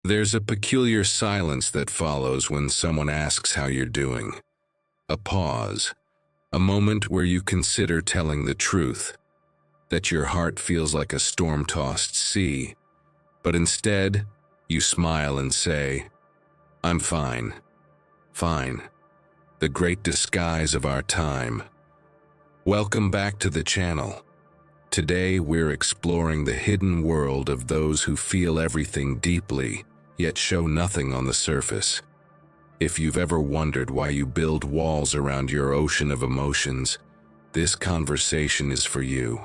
There's a peculiar silence that follows when someone asks how you're doing. A pause, a moment where you consider telling the truth, that your heart feels like a storm-tossed sea, but instead, you smile and say, "I'm fine. Fine." The great disguise of our time. Welcome back to the channel. Today we're exploring the hidden world of those who feel everything deeply, yet show nothing on the surface. If you've ever wondered why you build walls around your ocean of emotions, this conversation is for you.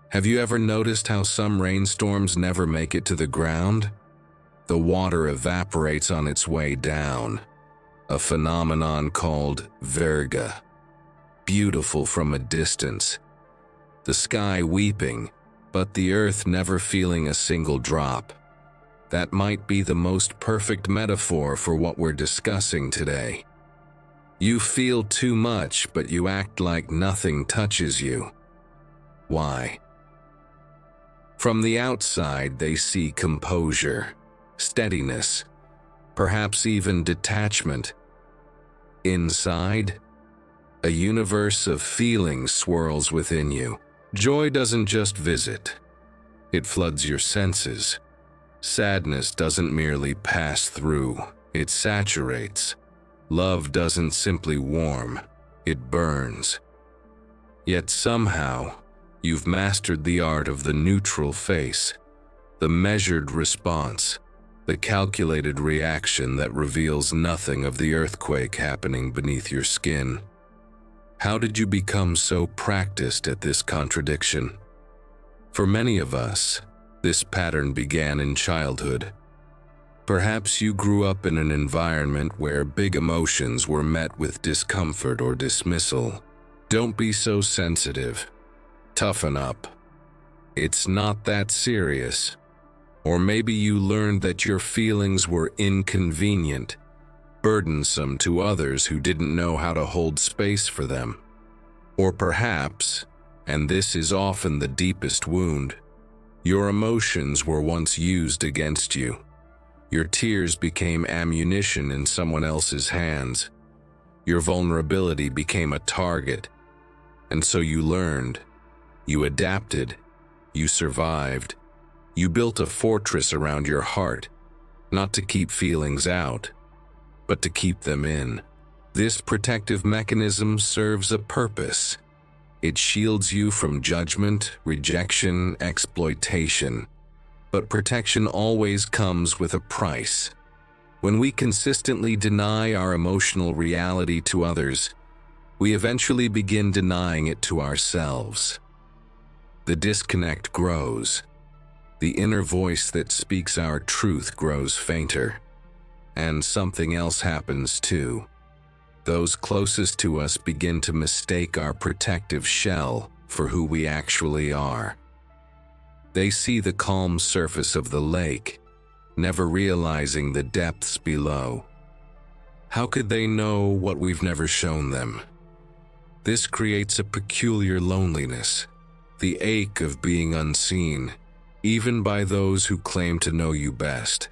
Have you ever noticed how some rainstorms never make it to the ground? The water evaporates on its way down, a phenomenon called virga. Beautiful from a distance, the sky weeping, but the earth never feeling a single drop. That might be the most perfect metaphor for what we're discussing today. You feel too much, but you act like nothing touches you. Why? From the outside, they see composure, steadiness, perhaps even detachment. Inside, a universe of feelings swirls within you. Joy doesn't just visit, it floods your senses. Sadness doesn't merely pass through, it saturates. Love doesn't simply warm, it burns. Yet somehow, you've mastered the art of the neutral face, the measured response, the calculated reaction that reveals nothing of the earthquake happening beneath your skin. How did you become so practiced at this contradiction? For many of us, this pattern began in childhood. Perhaps you grew up in an environment where big emotions were met with discomfort or dismissal. Don't be so sensitive. Toughen up. It's not that serious. Or maybe you learned that your feelings were inconvenient, burdensome to others who didn't know how to hold space for them. Or perhaps, and this is often the deepest wound, your emotions were once used against you. Your tears became ammunition in someone else's hands. Your vulnerability became a target. And so you learned, you adapted, you survived. You built a fortress around your heart, not to keep feelings out, but to keep them in. This protective mechanism serves a purpose. It shields you from judgment, rejection, exploitation. But protection always comes with a price. When we consistently deny our emotional reality to others, we eventually begin denying it to ourselves. The disconnect grows. The inner voice that speaks our truth grows fainter. And something else happens too. Those closest to us begin to mistake our protective shell for who we actually are. They see the calm surface of the lake, never realizing the depths below. How could they know what we've never shown them? This creates a peculiar loneliness, the ache of being unseen, even by those who claim to know you best.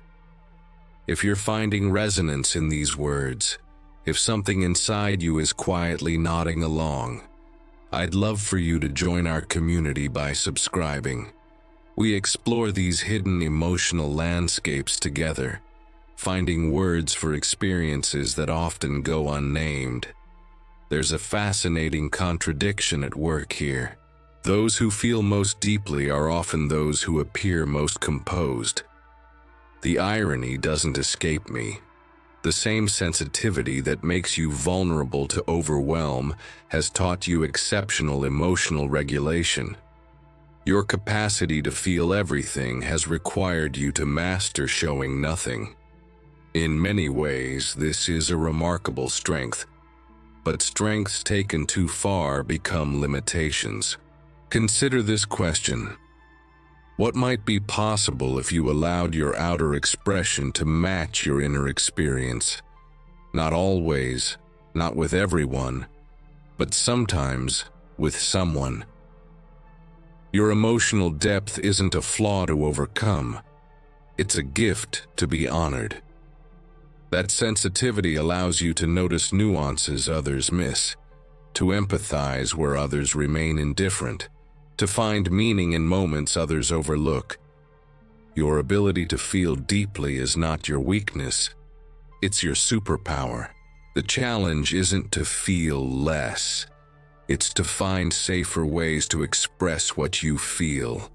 If you're finding resonance in these words, if something inside you is quietly nodding along, I'd love for you to join our community by subscribing. We explore these hidden emotional landscapes together, finding words for experiences that often go unnamed. There's a fascinating contradiction at work here. Those who feel most deeply are often those who appear most composed. The irony doesn't escape me. The same sensitivity that makes you vulnerable to overwhelm has taught you exceptional emotional regulation. Your capacity to feel everything has required you to master showing nothing. In many ways, this is a remarkable strength, but strengths taken too far become limitations. Consider this question. What might be possible if you allowed your outer expression to match your inner experience? Not always, not with everyone, but sometimes with someone. Your emotional depth isn't a flaw to overcome. It's a gift to be honored. That sensitivity allows you to notice nuances others miss, to empathize where others remain indifferent, to find meaning in moments others overlook. Your ability to feel deeply is not your weakness, it's your superpower. The challenge isn't to feel less, it's to find safer ways to express what you feel.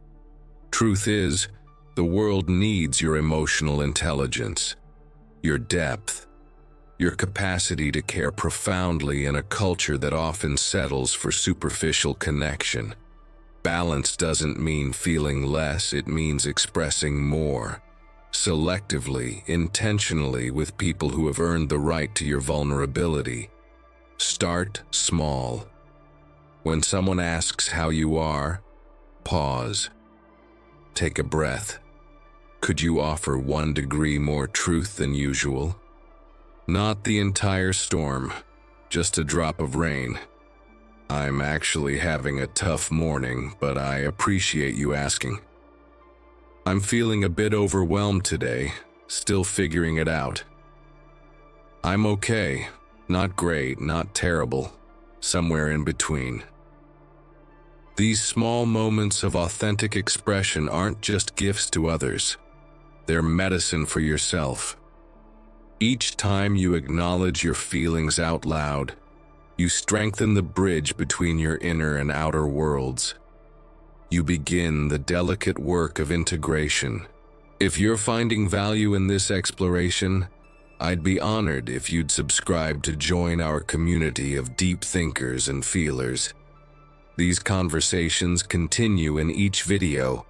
Truth is, the world needs your emotional intelligence, your depth, your capacity to care profoundly in a culture that often settles for superficial connection. Balance doesn't mean feeling less, it means expressing more, selectively, intentionally, with people who have earned the right to your vulnerability. Start small. When someone asks how you are, pause. Take a breath. Could you offer 1 degree more truth than usual? Not the entire storm, just a drop of rain. I'm actually having a tough morning, but I appreciate you asking. I'm feeling a bit overwhelmed today, still figuring it out. I'm okay, not great, not terrible, somewhere in between. These small moments of authentic expression aren't just gifts to others. They're medicine for yourself. Each time you acknowledge your feelings out loud, you strengthen the bridge between your inner and outer worlds. You begin the delicate work of integration. If you're finding value in this exploration, I'd be honored if you'd subscribe to join our community of deep thinkers and feelers. These conversations continue in each video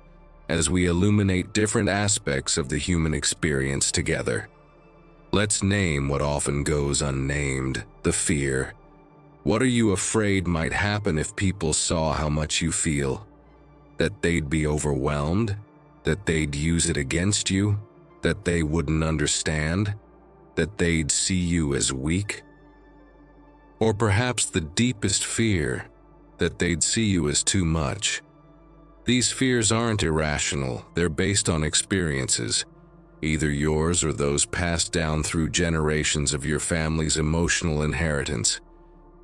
as we illuminate different aspects of the human experience together. Let's name what often goes unnamed, the fear. What are you afraid might happen if people saw how much you feel? That they'd be overwhelmed? That they'd use it against you? That they wouldn't understand? That they'd see you as weak? Or perhaps the deepest fear, that they'd see you as too much. These fears aren't irrational, they're based on experiences, either yours or those passed down through generations of your family's emotional inheritance.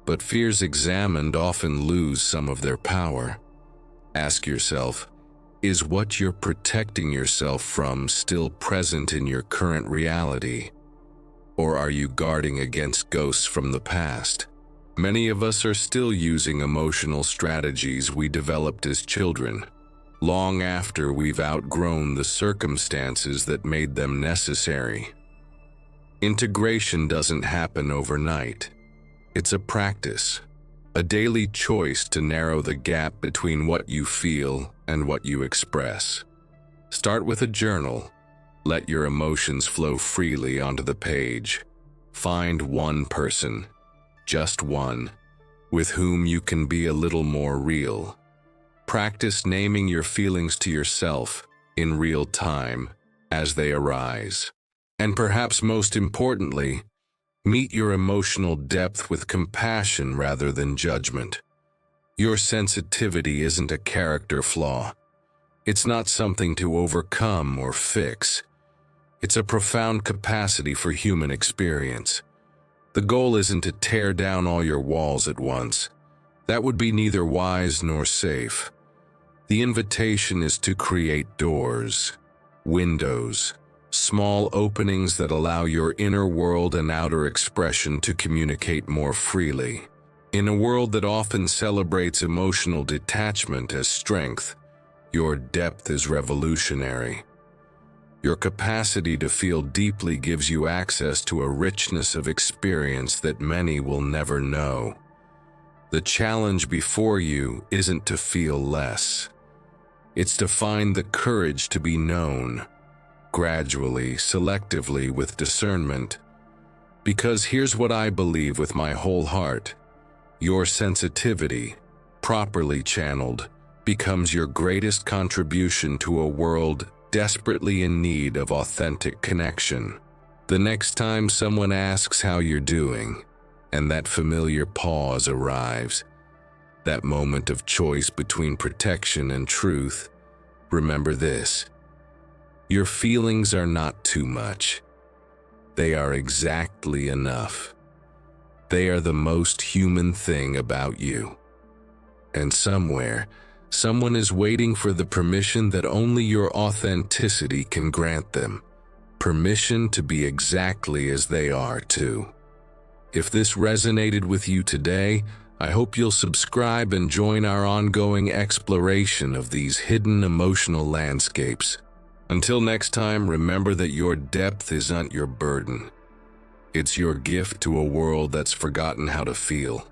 But fears examined often lose some of their power. Ask yourself, is what you're protecting yourself from still present in your current reality? Or are you guarding against ghosts from the past? Many of us are still using emotional strategies we developed as children, long after we've outgrown the circumstances that made them necessary. Integration doesn't happen overnight. It's a practice, a daily choice to narrow the gap between what you feel and what you express. Start with a journal. Let your emotions flow freely onto the page. Find one person, just one, with whom you can be a little more real. Practice naming your feelings to yourself in real time as they arise. And perhaps most importantly, meet your emotional depth with compassion rather than judgment. Your sensitivity isn't a character flaw. It's not something to overcome or fix. It's a profound capacity for human experience. The goal isn't to tear down all your walls at once. That would be neither wise nor safe. The invitation is to create doors, windows, small openings that allow your inner world and outer expression to communicate more freely. In a world that often celebrates emotional detachment as strength, your depth is revolutionary. Your capacity to feel deeply gives you access to a richness of experience that many will never know. The challenge before you isn't to feel less. It's to find the courage to be known, gradually, selectively, with discernment. Because here's what I believe with my whole heart. Your sensitivity, properly channeled, becomes your greatest contribution to a world desperately in need of authentic connection. The next time someone asks how you're doing, and that familiar pause arrives, that moment of choice between protection and truth, remember this: Your feelings are not too much. They are exactly enough. They are the most human thing about you. And somewhere, someone is waiting for the permission that only your authenticity can grant them. Permission to be exactly as they are, too. If this resonated with you today, I hope you'll subscribe and join our ongoing exploration of these hidden emotional landscapes. Until next time, remember that your depth isn't your burden. It's your gift to a world that's forgotten how to feel.